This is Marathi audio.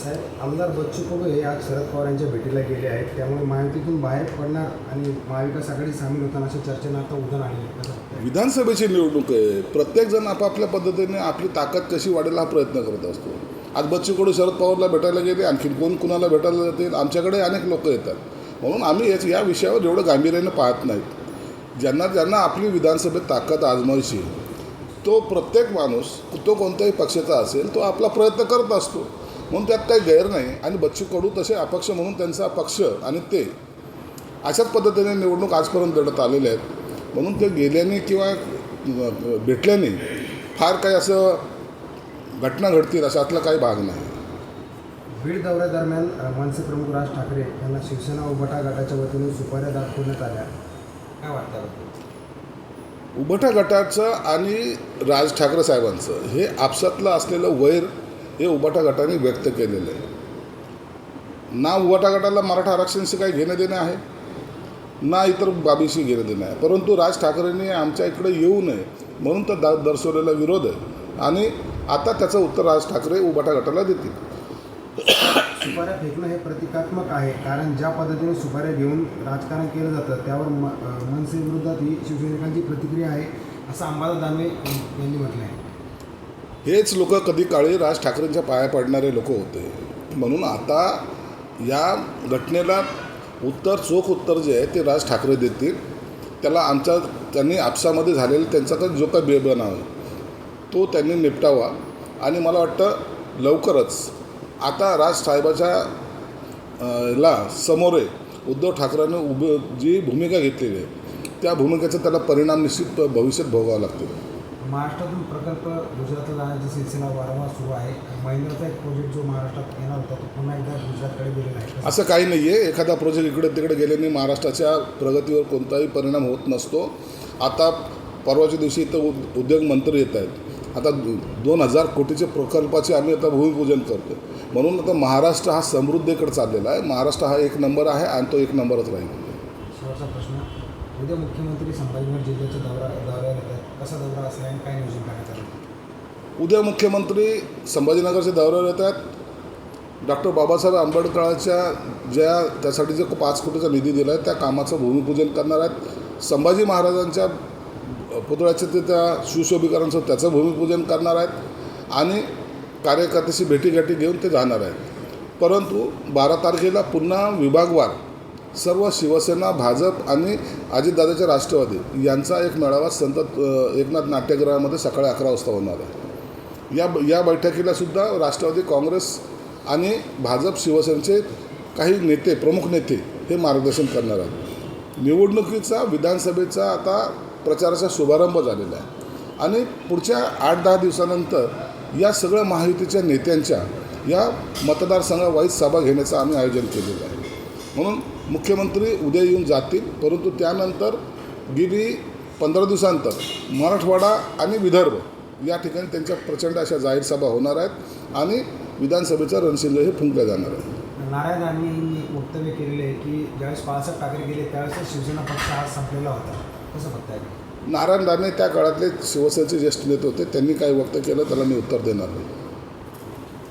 साहेब, आमदार बच्चू कडू हे आज शरद पवार यांच्या भेटीला गेले आहेत. त्यामुळे महायुतीतून बाहेर पडणार आणि महाविकास आघाडी सामील होताना अशा चर्चेनं आता उधाण आली आहे. विधानसभेची निवडणूक आहे. प्रत्येकजण आपापल्या पद्धतीने आपली ताकद कशी वाढेल हा प्रयत्न करत असतो. आज बच्चू कडू शरद पवारला भेटायला गेले, आणखी कोण कुणाला भेटायला जातील, आमच्याकडे अनेक लोक येतात. म्हणून आम्ही या विषयावर एवढं गांभीर्याने पाहत नाहीत. ज्यांना आपली विधानसभेत ताकद आजमायची, तो प्रत्येक माणूस तो कोणत्याही पक्षाचा असेल तो आपला प्रयत्न करत असतो. म्हणून त्यात काही गैर नाही. आणि बच्चू कडू तसे अपक्ष म्हणून त्यांचा पक्ष आणि ते अशाच पद्धतीने निवडणूक आजपर्यंत लढत आलेले आहेत. म्हणून ते गेल्याने किंवा भेटल्याने फार काही असं घटना घडतील अशातला काही भाग नाही. बीड दौऱ्यादरम्यान मनसे प्रमुख राज ठाकरे यांना शिवसेना उभाटा गटाच्या वतीने सुपाऱ्या दाखवण्यात आल्या. काय वाटतं? उभाटा गटाचं आणि राज ठाकरे साहेबांचं हे आपसातलं असलेलं वैर हे उभाटा गटाने व्यक्त केलेलं आहे. ना उभाटा गटाला मराठा आरक्षणाशी काही घेणं देणं आहे, ना इतर बाबीशी घेणं देणं आहे. परंतु राज ठाकरेंनी आमच्या इकडे येऊ नये म्हणून तर दर्शवलेला विरोध आहे. आणि आता त्याचं उत्तर राज ठाकरे उभाटा गटाला देतील. सुपाऱ्या फेकणं हे प्रतिकात्मक आहे, कारण ज्या पद्धतीने सुपाऱ्या घेऊन राजकारण केलं जातं त्यावर मनसे विरोधात ही शिवसैनिकांची प्रतिक्रिया आहे, असं अंबादास दानवे यांनी म्हटलं आहे. हेच लोक कधी काळी राज ठाकरेंच्या पाया पडणारे लोक होते. म्हणून आता या घटनेला चोख उत्तर जे आहे ते राज ठाकरे देतील. त्याला त्यांनी आपसामध्ये झालेला त्यांचा जो काही बेबनाव आहे तो त्यांनी निपटावा. आणि मला वाटतं लवकरच आता राज साहेबाच्या समोर उद्धव ठाकरेंनी जी भूमिका घेतलेली आहे त्या भूमिकेचा त्याला परिणाम निश्चित भविष्यात भोगावा लागतील. महाराष्ट्रातून प्रकल्प गुजरातला जाण्याची सिलसिला वारंवार सुरू आहे. महिंद्राचा एक प्रोजेक्ट जो महाराष्ट्रात येणार होता तो पुन्हा एकदा गुजरातकडे गेलेला आहे. असं काही नाही आहे. एखादा प्रोजेक्ट इकडे तिकडे गेल्याने महाराष्ट्राच्या प्रगतीवर कोणताही परिणाम होत नसतो. आता परवाच्या दिवशी इथं उद्योगमंत्री येत आहेत. आता 2000 कोटीचे प्रकल्पाचे आम्ही आता भूमिपूजन करतो. म्हणून आता महाराष्ट्र हा समृद्धीकडे चाललेला आहे. महाराष्ट्र हा एक नंबर आहे आणि तो एक नंबरच राहील. शेवटचा प्रश्न, उद्या मुख्यमंत्री संभाजीनगर जिल्ह्याच्या दौऱ्यावर येतात. कसा दौरा असेल आणि काय नियोजन करण्यात आलं? उद्या मुख्यमंत्री संभाजीनगरच्या दौऱ्यावर येतात. डॉक्टर बाबासाहेब आंबेडकरांच्या त्यासाठी जे 5 कोटीचा निधी दिला आहे त्या कामाचं भूमिपूजन करणार आहेत. संभाजी महाराजांच्या पुतळ्याचे ते त्या सुशोभीकरणाचं त्याचं भूमिपूजन करणार आहेत. आणि कार्यकर्त्याशी भेटीगाठी घेऊन ते जाणार आहेत. परंतु 12 तारखेला पुन्हा विभागवार सर्व शिवसेना, भाजप आणि अजितदादाचे राष्ट्रवादी यांचा एक मेळावा संत एकनाथ नाट्यगृहामध्ये सकाळी 11 वाजता होणार आहे. या बैठकीलासुद्धा राष्ट्रवादी काँग्रेस आणि भाजप शिवसेनेचे काही नेते, प्रमुख नेते हे मार्गदर्शन करणार आहेत. निवडणुकीचा विधानसभेचा आता प्रचाराचा शुभारंभ झालेला आहे. आणि पुढच्या 8-10 दिवसानंतर या सगळ्या महायुतीच्या नेत्यांच्या या मतदारसंघावाईज सभा घेण्याचं आम्ही आयोजन केलेलं आहे. म्हणून मुख्यमंत्री उद्या येऊन जातील. परंतु त्यानंतर गेली 15 दिवसांतर मराठवाडा आणि विदर्भ या ठिकाणी त्यांच्या प्रचंड अशा जाहीर सभा होणार आहेत. आणि विधानसभेचा रणशिंग हे फुंकलं जाणार आहे. नारायण राणेंनी एक वक्तव्य केलेलं आहे की ज्यावेळेस बाळासाहेब ठाकरे गेले त्यावेळेस शिवसेना पक्ष हा संपलेला होता. कसं बघताय? नारायण राणे त्या काळातले शिवसेनेचे ज्येष्ठ नेते होते. त्यांनी काय वक्तव्य केलं त्याला मी उत्तर देणार नाही.